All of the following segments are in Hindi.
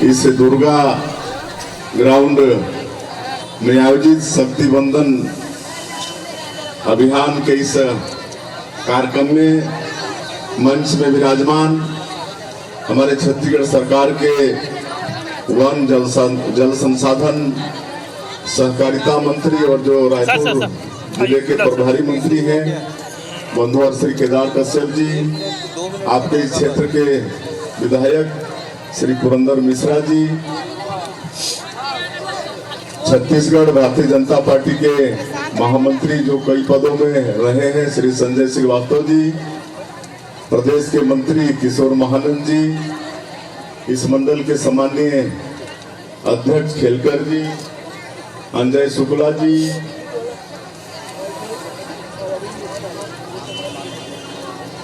इस दुर्गा ग्राउंड में आयोजित शक्ति बंधन अभियान के इस कार्यक्रम में मंच में विराजमान हमारे छत्तीसगढ़ सरकार के वन जल संसाधन सहकारिता मंत्री और जो रायपुर जिले के प्रभारी मंत्री हैं बंधुवर श्री केदार कश्यप जी, आपके इस क्षेत्र के विधायक श्री पुरंदर मिश्रा जी, छत्तीसगढ़ भारतीय जनता पार्टी के महामंत्री जो कई पदों में रहे हैं श्री संजय श्रीवास्तव जी, प्रदेश के मंत्री किशोर महानंद जी, इस मंडल के सम्माननीय अध्यक्ष खेलकर जी, अंजय शुक्ला जी,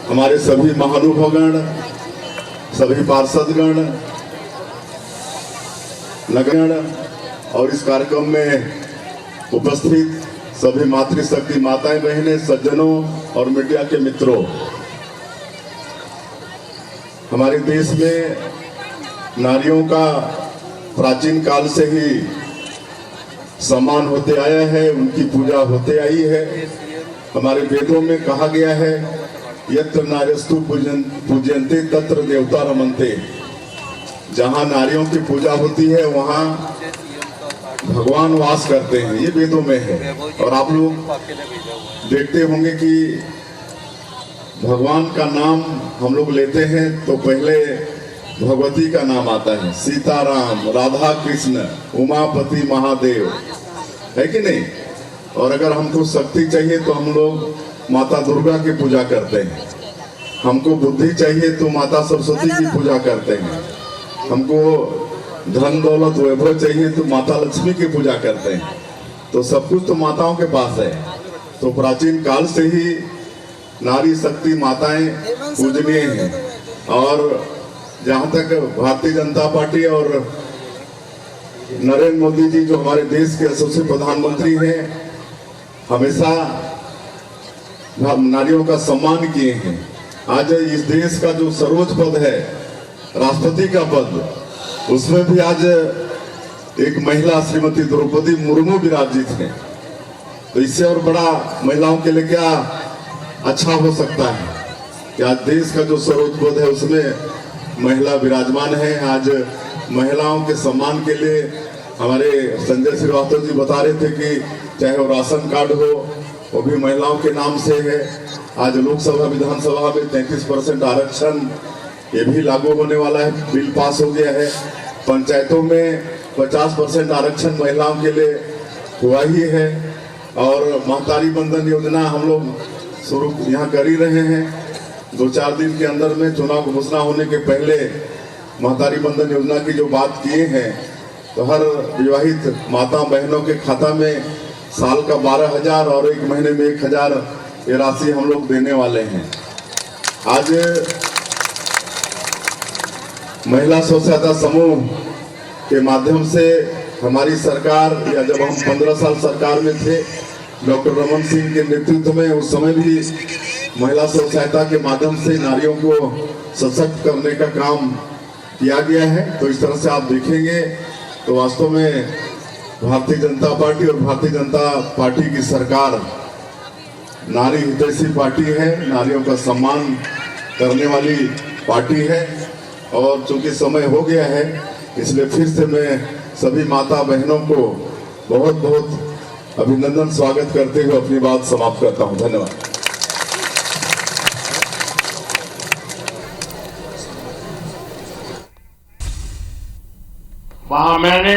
हमारे सभी महानुभावगण, सभी पार्षदगण, नगरगण और इस कार्यक्रम में उपस्थित सभी मातृशक्ति माताएं बहनें, सज्जनों और मीडिया के मित्रों, हमारे देश में नारियों का प्राचीन काल से ही सम्मान होते आया है, उनकी पूजा होते आई है। हमारे वेदों में कहा गया है यत्र नार्यस्तु पूजयन्ते तत्र देवता रमन्ते, जहाँ नारियों की पूजा होती है वहाँ भगवान वास करते हैं, ये वेदों में है। और आप लोग देखते होंगे कि भगवान का नाम हम लोग लेते हैं तो पहले भगवती का नाम आता है, सीताराम, राधा कृष्ण, उमापति महादेव, है कि नहीं। और अगर हमको शक्ति चाहिए तो हम लोग माता दुर्गा की पूजा करते हैं, हमको बुद्धि चाहिए तो माता सरस्वती की पूजा करते हैं, हमको धन दौलत वैभव चाहिए तो माता लक्ष्मी की पूजा करते हैं। तो सब कुछ तो माताओं के पास है। तो प्राचीन काल से ही नारी शक्ति माताएं पूजनीय हैं। और जहाँ तक भारतीय जनता पार्टी और नरेंद्र मोदी जी जो हमारे देश के यशस्वी प्रधानमंत्री हैं, हमेशा नारियों का सम्मान किए हैं। आज इस देश का जो सर्वोच्च पद है राष्ट्रपति का पद, उसमें भी आज एक महिला श्रीमती द्रौपदी मुर्मू विराजित हैं। तो इससे और बड़ा महिलाओं के लिए क्या अच्छा हो सकता है कि आज देश का जो सर्वोच्च पद है उसमें महिला विराजमान है। आज महिलाओं के सम्मान के लिए हमारे संजय श्रीवास्तव जी बता रहे थे कि चाहे वो राशन कार्ड हो वो भी महिलाओं के नाम से है। आज लोकसभा विधानसभा में 33% आरक्षण ये भी लागू होने वाला है, बिल पास हो गया है। पंचायतों में 50% आरक्षण महिलाओं के लिए हुआ ही है। और महतारी बंधन योजना हम लोग शुरू यहाँ कर ही रहे हैं। 2-4 दिन के अंदर में चुनाव घोषणा होने के पहले महतारी बंधन योजना की जो बात किए हैं, तो हर विवाहित माता बहनों के खाता में साल का 12,000 और एक महीने में 1,000 ये राशि हम लोग देने वाले हैं। आज महिला स्व सहायता समूह के माध्यम से हमारी सरकार, या जब हम 15 साल सरकार में थे डॉक्टर रमन सिंह के नेतृत्व में, उस समय भी महिला स्व सहायता के माध्यम से नारियों को सशक्त करने का काम किया गया है। तो इस तरह से आप देखेंगे तो वास्तव में भारतीय जनता पार्टी और भारतीय जनता पार्टी की सरकार नारी हितैषी पार्टी है, नारियों का सम्मान करने वाली पार्टी है। और चूंकि समय हो गया है इसलिए फिर से मैं सभी माता बहनों को बहुत बहुत अभिनंदन स्वागत करते हुए अपनी बात समाप्त करता हूं। धन्यवाद। वहां मैंने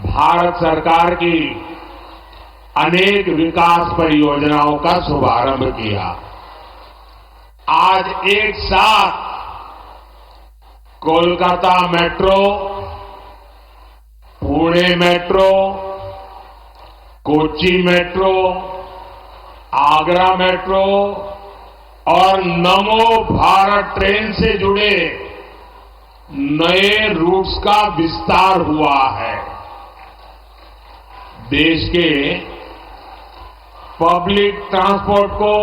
भारत सरकार की अनेक विकास परियोजनाओं का शुभारंभ किया। आज एक साथ Kolkata metro, Pune metro, Kochi metro, Agra metro और नमो भारत ट्रेन से जुड़े नए रूट्स का विस्तार हुआ है। देश के पब्लिक ट्रांसपोर्ट को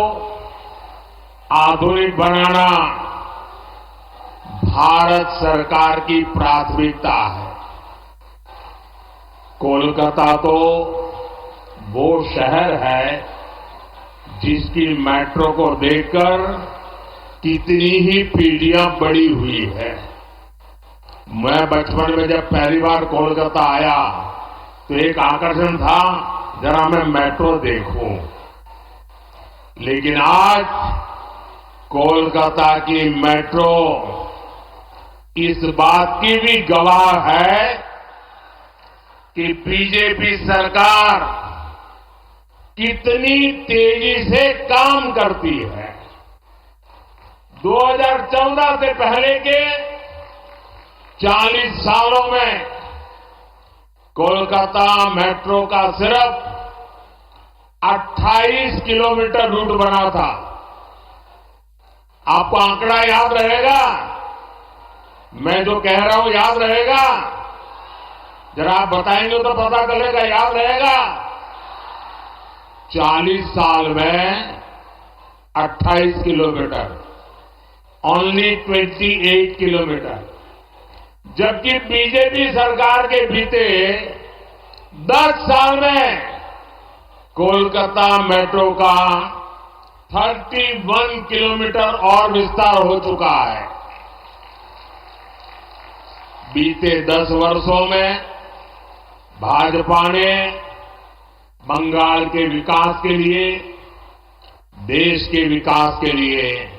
आधुनिक बनाना भारत सरकार की प्राथमिकता है। कोलकाता तो वो शहर है जिसकी मेट्रो को देखकर कितनी ही पीढ़ियां बड़ी हुई है। मैं बचपन में जब पहली बार कोलकाता आया तो एक आकर्षण था, जरा मैं मेट्रो देखूं। लेकिन आज कोलकाता की मेट्रो इस बात की भी गवाह है कि बीजेपी सरकार कितनी तेजी से काम करती है। 2014 से पहले के 40 सालों में कोलकाता मेट्रो का सिर्फ 28 किलोमीटर रूट बना था। आपको आंकड़ा याद रहेगा? मैं जो कह रहा हूं याद रहेगा? जरा आप बताएंगे तो पता चलेगा, याद रहेगा? 40 साल में 28 किलोमीटर, ओनली 28 किलोमीटर। जबकि बीजेपी सरकार के बीते 10 साल में कोलकाता मेट्रो का 31 किलोमीटर और विस्तार हो चुका है। बीते 10 वर्षों में भाजपा ने बंगाल के विकास के लिए, देश के विकास के लिए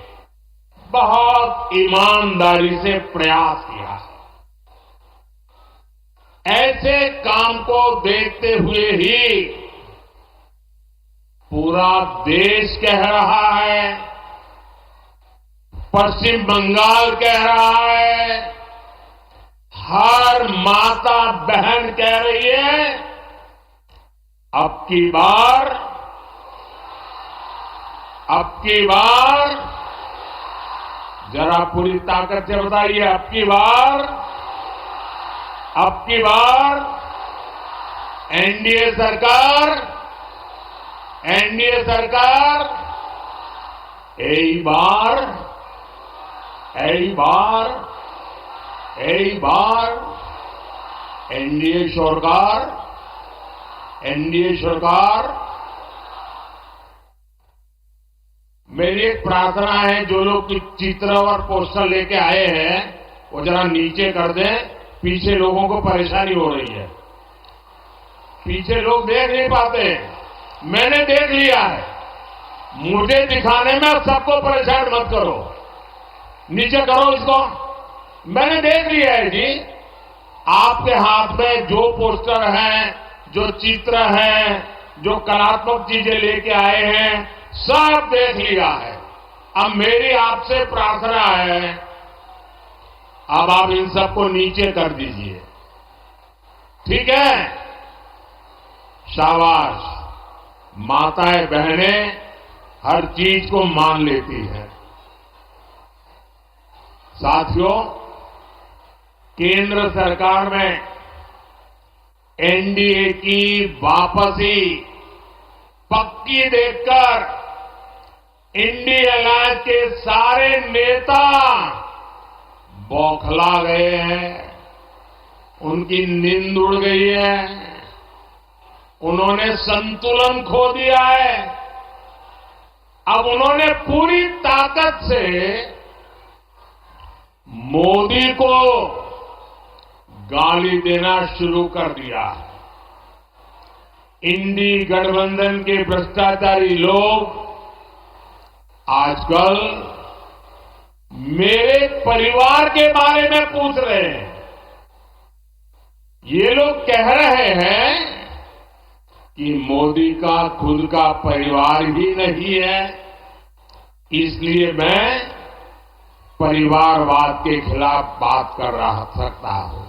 बहुत ईमानदारी से प्रयास किया है। ऐसे काम को देखते हुए ही पूरा देश कह रहा है, पश्चिम बंगाल कह रहा है, हर माता बहन कह रही है, अब की बार जरा पूरी ताकत से बताइए, अब की बार एनडीए सरकार यही बार एनडीए सरकार। मेरी एक प्रार्थना है, जो लोग चित्र और पोस्टर लेके आए हैं वो जरा नीचे कर दें, पीछे लोगों को परेशानी हो रही है। पीछे लोग देख नहीं पाते, मैंने देख लिया है। मुझे दिखाने में सबको परेशान मत करो, नीचे करो इसको। मैंने देख लिया है जी, आपके हाथ में जो पोस्टर हैं, जो चित्र हैं, जो कलात्मक चीजें लेके आए हैं, सब देख लिया है। अब मेरी आपसे प्रार्थना है, अब आप इन सबको नीचे कर दीजिए, ठीक है? शाबाश। माताएं बहनें हर चीज को मान लेती हैं। साथियों, केंद्र सरकार में एनडीए की वापसी पक्की देखकर इंडिया अलायंस के सारे नेता बौखला गए हैं, उनकी नींद उड़ गई है, उन्होंने संतुलन खो दिया है। अब उन्होंने पूरी ताकत से मोदी को गाली देना शुरू कर दिया है। इंडी गठबंधन के भ्रष्टाचारी लोग आजकल मेरे परिवार के बारे में पूछ रहे हैं। ये लोग कह रहे हैं कि मोदी का खुद का परिवार ही नहीं है, इसलिए मैं परिवारवाद के खिलाफ बात कर सकता हूं।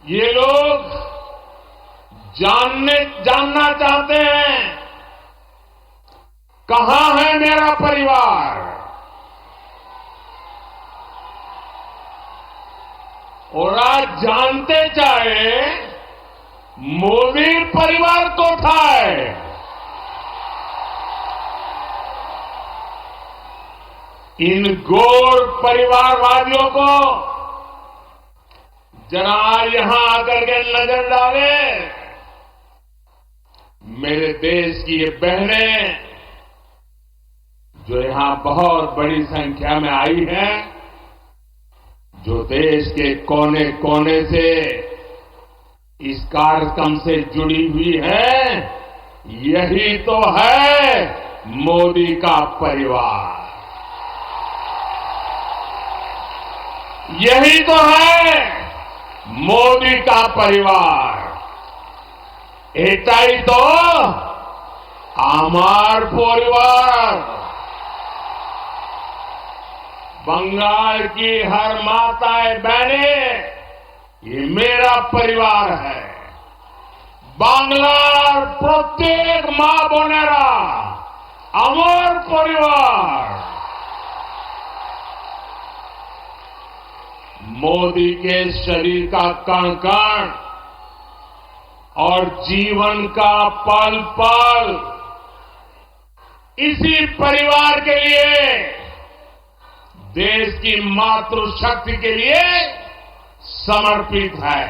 ये लोग जानना चाहते हैं, कहां है मेरा परिवार? और आज जानते चाहे मोदी परिवार को था। इन गोर परिवारवादियों को जरा यहां आकर के नजर डाले। मेरे देश की ये बहनें जो यहां बहुत बड़ी संख्या में आई हैं, जो देश के कोने कोने से इस कार्यक्रम से जुड़ी हुई है, यही तो है मोदी का परिवार। यही तो है मोदी का परिवार। এটাই তো আমার परिवार। बंगाल की हर माताएं बहनें, ये मेरा परिवार है। বাংলার প্রত্যেক মা বোনেরা আমার परिवार। मोदी के शरीर का कण कण और जीवन का पल पल इसी परिवार के लिए, देश की मातृशक्ति के लिए समर्पित है।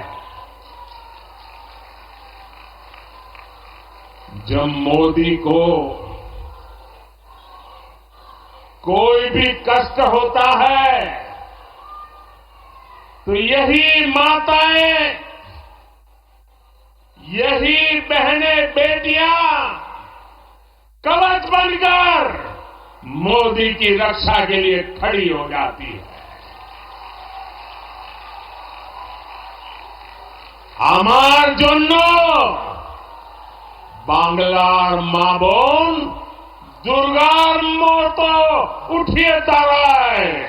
जब मोदी को कोई भी कष्ट होता है तो यही माताएं, यही बहनें बेटियां कवच बनकर मोदी की रक्षा के लिए खड़ी हो जाती है। আমার জন্য বাংলার মা বোন দুর্গার মতো উঠিয়ে দাঁড়ায়।